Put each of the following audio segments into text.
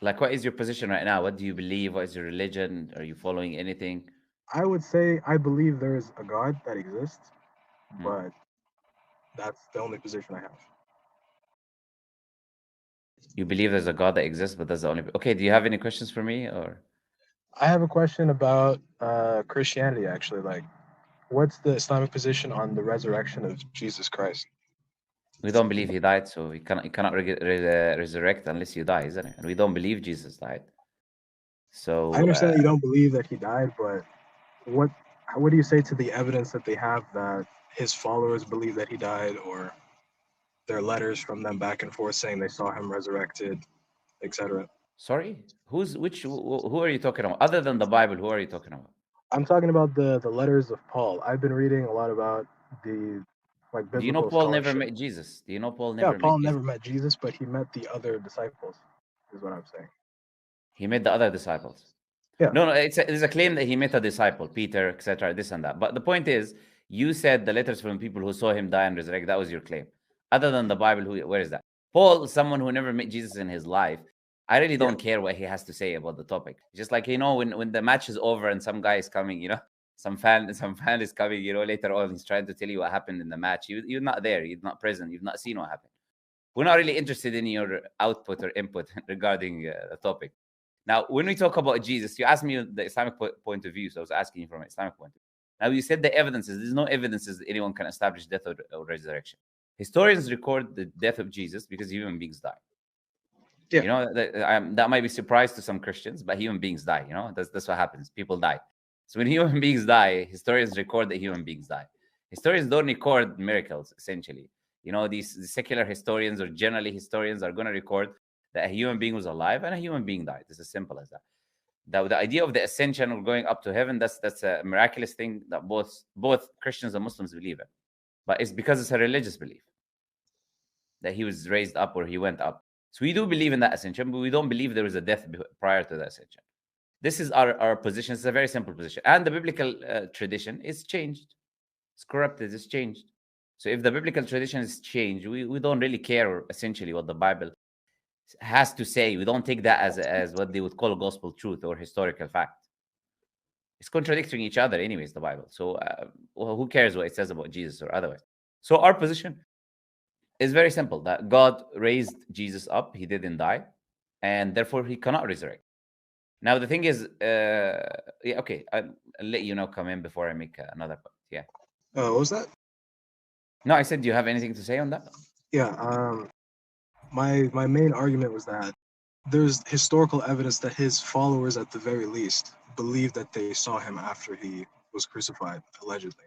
Like, what is your position right now? What do you believe? What is your religion? Are you following anything? I would say I believe there is a God that exists, Hmm? but that's the only position I have. You believe there's a God that exists, but that's the only. Okay, do you have any questions for me? Or I have a question about Christianity, actually. Like, what's the Islamic position on the resurrection of Jesus Christ? we don't believe he died, so he cannot resurrect unless you die, isn't it? And we don't believe Jesus died. I So understand that you don't believe that he died, but what what do you say to the evidence that they have that his followers believe that he died, or their letters from them back and forth saying they saw him resurrected, etc.? sorry, who are you talking about? Other than the Bible, who are you talking about? I'm talking about the letters of Paul. I've been reading a lot about the like Do you know biblical Paul never scholarship. met Jesus? Do you know Paul Yeah, never met Paul Jesus? never met Jesus, but he met the other disciples, is what I'm saying. He met the other disciples. Yeah, No, no, it's a claim that he met a disciple, Peter, etc., this and that. But the point is, you said the letters from people who saw him die and resurrect. That was your claim. Other than the Bible, where is that? Paul, someone who never met Jesus in his life, I really yeah, don't care what he has to say about the topic. Just like when the match is over and some guy is coming, some fan is coming, later on he's trying to tell you what happened in the match. You're not there, you're not present, you've not seen what happened. We're not really interested in your output or input regarding the topic. Now, when we talk about Jesus, you asked me the Islamic point of view, so I was asking you from an Islamic point of view. Now, you said the evidences. There's no evidences that anyone can establish death or resurrection. Historians record the death of Jesus because human beings die. yeah. That might be surprise to some Christians, but human beings die. That's what happens. People die. So when human beings die, historians record that human beings die. Historians don't record miracles. Essentially, these secular historians or generally historians are going to record that a human being was alive and a human being died. It's as simple as that. The idea of the ascension or going up to heaven, that's a miraculous thing that both Christians and Muslims believe in. But it's because it's a religious belief that he was raised up or he went up. So we do believe in that ascension, but we don't believe there was a death prior to the ascension. This is our position. It's a very simple position. And the biblical tradition is changed. It's corrupted. It's changed. So if the biblical tradition is changed, we don't really care essentially what the Bible has to say. We don't take that as what they would call gospel truth or historical fact. It's contradicting each other, anyways, the Bible. So well, who cares what it says about Jesus or otherwise? So our position is very simple that God raised Jesus up, he didn't die, and therefore he cannot resurrect. Now, the thing is, yeah, okay, I'll let you know come in before I make another point. Yeah. What was that? No, I said, do you have anything to say on that? Yeah. My main argument was that there's historical evidence that his followers, at the very least, believe that they saw him after he was crucified, allegedly.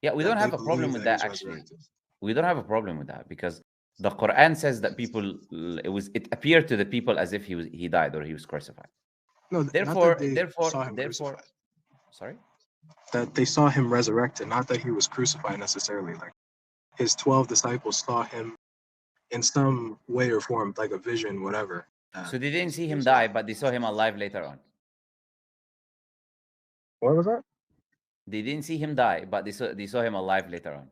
Yeah, we don't That they have a believe problem with that that, he's actually. resurrected. We don't have a problem with that because the Quran says that it appeared to the people as if he died or he was crucified. No, not that Therefore, they therefore, saw him therefore, crucified. sorry. That they saw him resurrected, not that he was crucified necessarily. Like his 12 disciples saw him in some way or form, like a vision, whatever. So they didn't see He him was die, alive. but they saw him alive later on. What was that? They didn't see him die, but they saw him alive later on.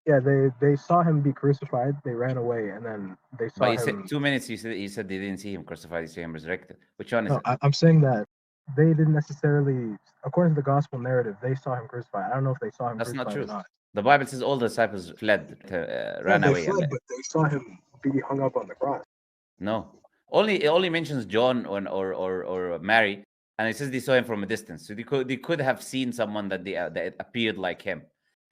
Yeah, they saw him be crucified. They ran away, and then they But saw you said him. 2 minutes. You said they didn't see him crucified. You see him resurrected. Which one is No, it? I'm saying that they didn't necessarily, according to the gospel narrative, they saw him crucified. I don't know if they saw him That's not crucified or true. not. The Bible says all the disciples fled, Yeah, ran they away, fled, but they saw him be hung up on the cross. no, it only mentions John or Mary, and it says they saw him from a distance. So they could have seen someone that appeared like him.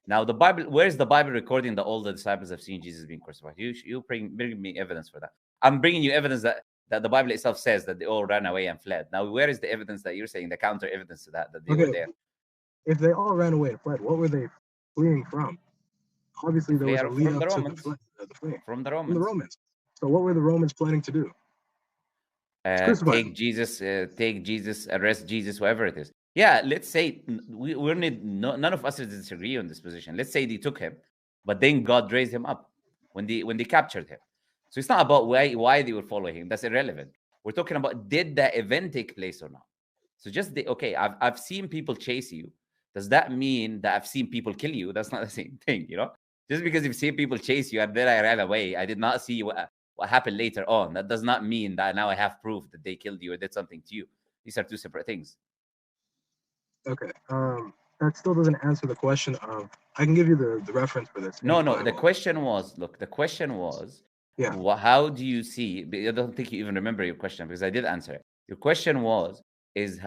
Now the Bible, where's the Bible recording that all the disciples have seen Jesus being crucified? You bring me evidence for that. I'm bringing you evidence that the Bible itself says that they all ran away and fled. Now where is the evidence that you're saying, the counter evidence to that they were Okay, there? if they all ran away and fled, what were they fleeing from? They Obviously, there flee was a lead from up the to Romans, the fleeing from the from the Romans. Romans. So, what were the Romans planning to do? Crucify him. Take Jesus, arrest Jesus, whatever it is. Yeah, let's say we're none of us disagree on this position. Let's say they took him, but then God raised him up when they captured him. So it's not about why they were following him. That's irrelevant. We're talking about, did that event take place or not? So okay, I've seen people chase you. Does that mean that I've seen people kill you? That's not the same thing. Just because you've seen people chase you and then I ran away, I did not see you. what happened later on. That does not mean that now I have proof that they killed you or did something to you. These are two separate things. Okay. That still doesn't answer the question of. I can give you the reference for this. No. The question was, look. The question was, Yeah. how do you see? I don't think you even remember your question because I did answer it. Your question was,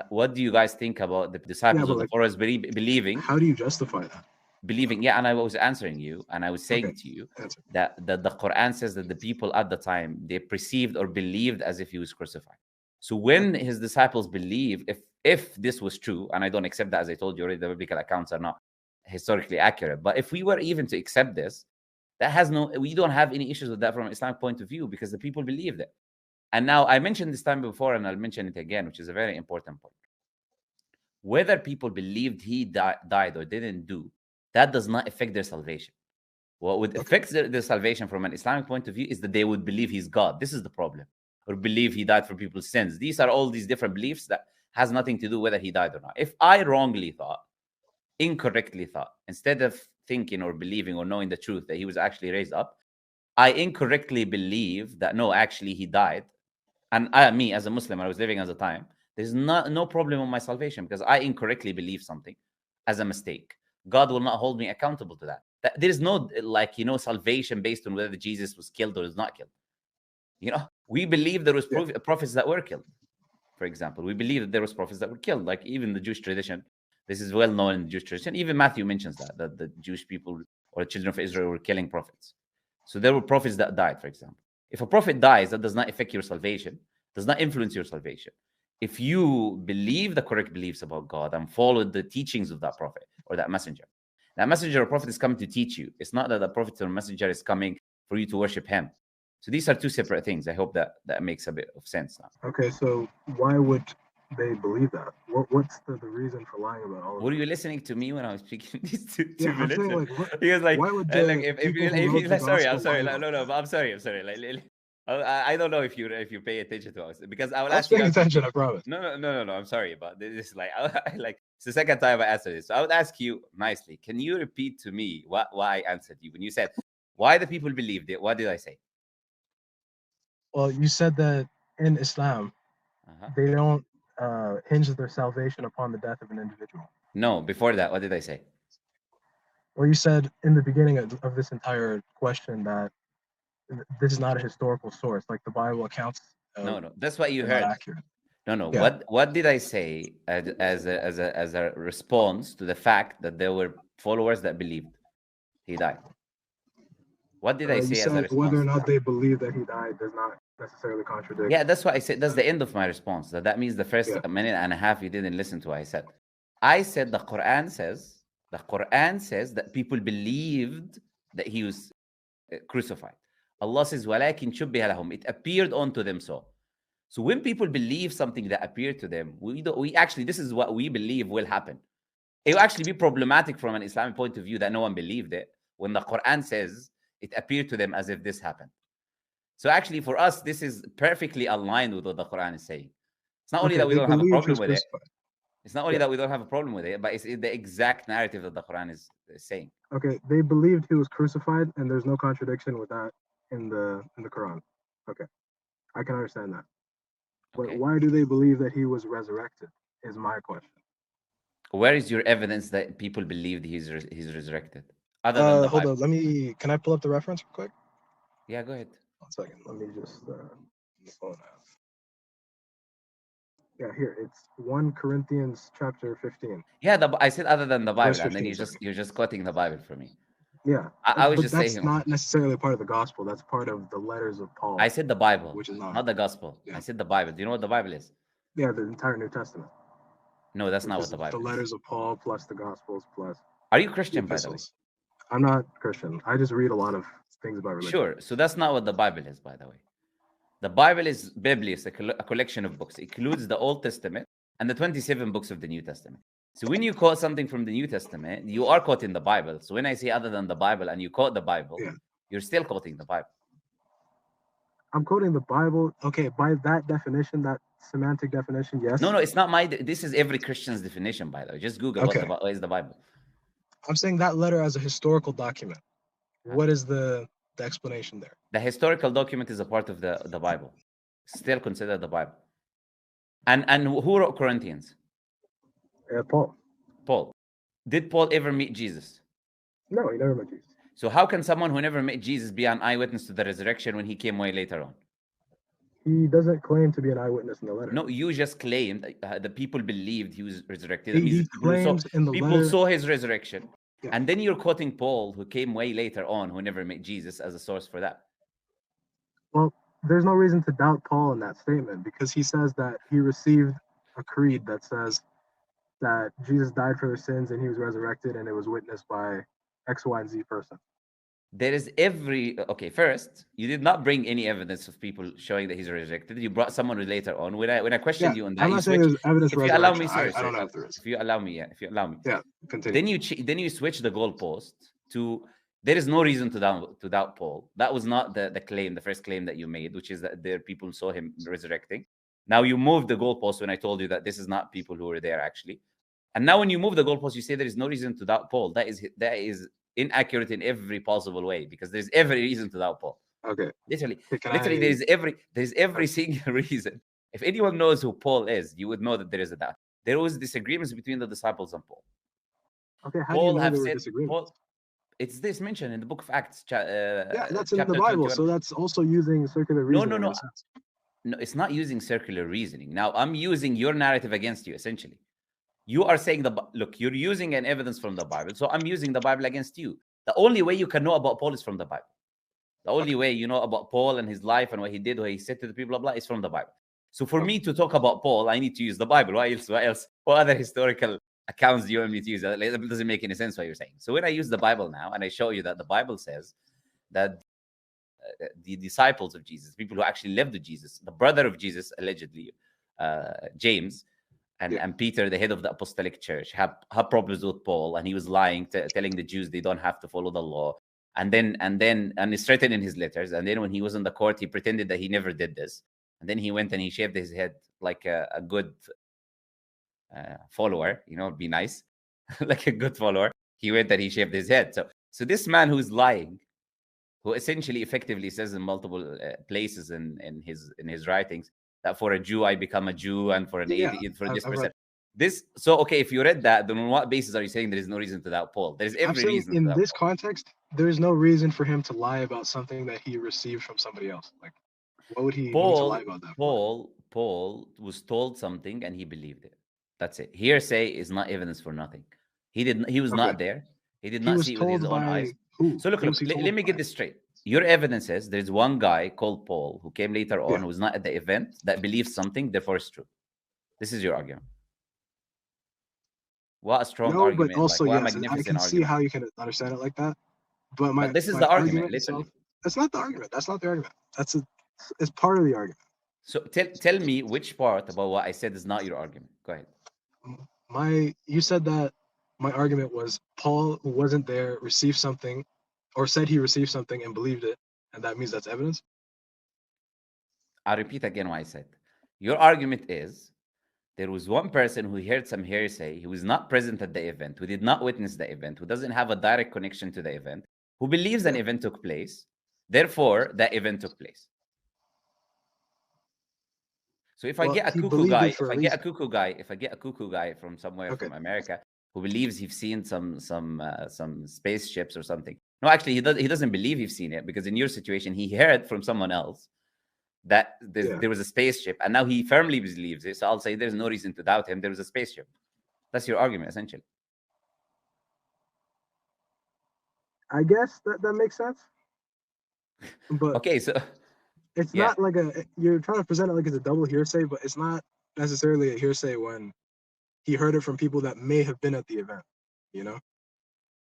what do you guys think about the disciples of the followers believing? How do you justify that? Believing, yeah, and I was answering you, and I was saying to you that the Quran says that the people at the time, they perceived or believed as if he was crucified. So when his disciples believe, if this was true, and I don't accept that, as I told you already, the biblical accounts are not historically accurate, but if we were even to accept this, we don't have any issues with that from an Islamic point of view, because the people believed it. And now I mentioned this time before, and I'll mention it again, which is a very important point. Whether people believed he died or didn't do, that does not affect their salvation. What would affect their salvation from an Islamic point of view is that they would believe he's God. This is the problem. Or believe he died for people's sins. These are all these different beliefs that has nothing to do whether he died or not. If I incorrectly thought, instead of thinking or believing or knowing the truth that he was actually raised up, I incorrectly believe that no, actually he died. And me as a Muslim, I was living at the time, there's no problem with my salvation because I incorrectly believe something as a mistake. God will not hold me accountable to that. There is no salvation based on whether Jesus was killed or is not killed. We believe there was prophets that were killed. For example, we believe that there was prophets that were killed, like even the Jewish tradition. This is well known in the Jewish tradition. Even Matthew mentions that the Jewish people or the children of Israel were killing prophets. So there were prophets that died, for example. If a prophet dies, that does not affect your salvation, does not influence your salvation. If you believe the correct beliefs about God and follow the teachings of that prophet or that messenger or prophet is coming to teach you. It's not that the prophet or messenger is coming for you to worship him. So these are two separate things. I hope that makes a bit of sense now. Okay, so why would they believe that? What's the reason for lying about all of Were you listening to me when I was speaking these two minutes? I'm saying, He was like, why would I'm sorry. I don't know if you pay attention to us, because I will ask you. Paying attention, I promise. No. I'm sorry, but this is it's the second time I answered this. So I would ask you nicely. Can you repeat to me why I answered you when you said why the people believed it? What did I say? Well, you said that in Islam, they don't hinge their salvation upon the death of an individual. No, before that, what did I say? Well, you said in the beginning of this entire question that this is not a historical source, like the Bible accounts. No, that's what you heard. Accurate. No. Yeah. What did I say as a response to the fact that there were followers that believed he died? What did I say as a response? Whether or not they believe that he died does not necessarily contradict. Yeah, that's what I said. That's the end of my response. That means the first minute and a half you didn't listen to what I said. I said the Quran says that people believed that he was crucified. Allah says, وَلَكِنْ شُبِّهَ لَهُمْ. It appeared unto them so. So when people believe something that appeared to them, we actually, this is what we believe will happen. It will actually be problematic from an Islamic point of view that no one believed it when the Quran says it appeared to them as if this happened. So actually for us, this is perfectly aligned with what the Quran is saying. It's not only that we don't have a problem with it. It's not only that we don't have a problem with it, but it's the exact narrative that the Quran is saying. Okay, they believed he was crucified, and there's no contradiction with that in the Quran. Okay, I can understand that. But why do they believe that he was resurrected? Is my question. Where is your evidence that people believed he's resurrected? Other than the Hold on, can I pull up the reference real quick? Yeah, go ahead. 1 second. Let me just the phone app. Yeah, here it's 1 Corinthians chapter 15. Yeah, I said other than the Bible, 15, and then you're just quoting the Bible for me. Yeah, I was just saying that's not necessarily part of the gospel. That's part of the letters of Paul. I said the Bible, which is not the gospel. Yeah. I said the Bible. Do you know what the Bible is? Yeah, the entire New Testament. No, that's not what the Bible is. The letters of Paul plus the Gospels plus. Are you Christian, by the way? I'm not Christian. I just read a lot of things about religion. Sure. So that's not what the Bible is, by the way. The Bible is Biblius, a collection of books. It includes the Old Testament and the 27 books of the New Testament. So when you quote something from the New Testament, you are quoting the Bible. So when I say other than the Bible and you quote the Bible, you're still quoting the Bible. I'm quoting the Bible. Okay, by that definition, that semantic definition, yes. No, it's not my. This is every Christian's definition, by the way. Just Google what is the Bible. I'm saying that letter as a historical document. What is the the explanation there. The historical document is a part of the Bible. Still considered the Bible. And who wrote Corinthians? Paul. Paul. Did Paul ever meet Jesus? No, he never met Jesus. So how can someone who never met Jesus be an eyewitness to the resurrection when he came way later on? He doesn't claim to be an eyewitness in the letter. No, you just claimed the people believed he was resurrected. He claims in the people letter. saw his resurrection. Yeah. And then you're quoting Paul, who came way later on, who never met Jesus, as a source for that. Well, there's no reason to doubt Paul in that statement, because he says that he received a creed that says that Jesus died for their sins and he was resurrected, and it was witnessed by X, Y, and Z person. There is okay, first, you did not bring any evidence of people showing that he's resurrected. You brought someone who later on. When I questioned you on that, I'm not saying there's evidence if for you allow me, resurrection. sir, I don't know if there is. If you allow me, Yeah, continue. Then you switch the goalpost to there is no reason to doubt Paul. That was not the claim, the first claim that you made, which is that there people saw him resurrecting. Now you moved the goalpost when I told you that this is not people who were there actually. And now when you move the goalpost, you say there is no reason to doubt Paul. That is inaccurate in every possible way, because there's every reason to doubt Paul. Okay. Literally, there's every single reason. If anyone knows who Paul is, you would know that there is a doubt. There was disagreements between the disciples and Paul. Okay, how Paul do you know have there were said, disagreements? it's this mentioned in the book of Acts. Yeah, that's in the chapter Bible, 21. so that's also using circular reasoning. No. No, it's not using circular reasoning. Now, I'm using your narrative against you, essentially. You are saying, look, you're using an evidence from the Bible, so I'm using the Bible against you. The only way you can know about Paul is from the Bible. The only way you know about Paul and his life and what he did, what he said to the people, blah, blah, is from the Bible. So for me to talk about Paul, I need to use the Bible. What else? What other historical accounts do you want me to use? It doesn't make any sense what you're saying. So when I use the Bible now, and I show you that the Bible says that the disciples of Jesus, people who actually lived with Jesus, the brother of Jesus, allegedly, James, and Peter, the head of the apostolic church, have problems with Paul, and he was lying, telling the Jews they don't have to follow the law, and it's written in his letters. And then when he was in the court, he pretended that he never did this, and then he went and he shaved his head like a good follower, be nice, like a good follower. He went and he shaved his head. So this man who's lying, who essentially effectively says in multiple places in his writings that for a Jew I become a Jew, and for an atheist, for this person. Okay, if you read that, then on what basis are you saying there is no reason to doubt Paul? There is every reason. In this context, there is no reason for him to lie about something that he received from somebody else. Like, what would he need to lie about that? Paul was told something and he believed it. That's it. Hearsay is not evidence for nothing. He was not there. He did not see it with his own eyes. Who? So look, let me get this straight. Your evidence is there's one guy called Paul who came later on, who was not at the event, that believes something, therefore it's true. This is your argument. What a strong argument. But also, what yes, I can see how you can understand it like that. But this is the argument, literally. That's not the argument. That's not the argument. It's part of the argument. So tell me which part about what I said is not your argument. Go ahead. You said that my argument was Paul, who wasn't there, received something, or said he received something and believed it, and that means that's evidence? I'll repeat again what I said. Your argument is there was one person who heard some hearsay, who was not present at the event, who did not witness the event, who doesn't have a direct connection to the event, who believes an event took place, therefore that event took place. So if I get a cuckoo guy from somewhere from America who believes he's seen some spaceships or something. No, actually, he doesn't believe he's seen it, because in your situation, he heard from someone else that there was a spaceship, and now he firmly believes it. So I'll say there's no reason to doubt him. There was a spaceship. That's your argument, essentially. I guess that makes sense. But okay, so it's not like you're trying to present it like it's a double hearsay, but it's not necessarily a hearsay when he heard it from people that may have been at the event,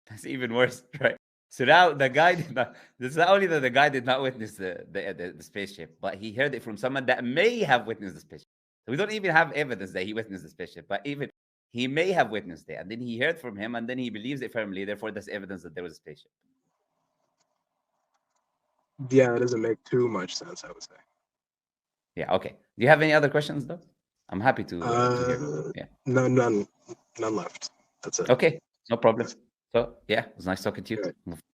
That's even worse, right? So now the guy did not. This is not only that the guy did not witness the spaceship, but he heard it from someone that may have witnessed the spaceship. So we don't even have evidence that he witnessed the spaceship, but even he may have witnessed it, and then he heard from him, and then he believes it firmly. Therefore, that's evidence that there was a spaceship. Yeah, it doesn't make too much sense, I would say. Yeah. Okay. Do you have any other questions, though? I'm happy to hear them. Yeah. No, none left. That's it. Okay. No problem. So yeah, it was nice talking to you.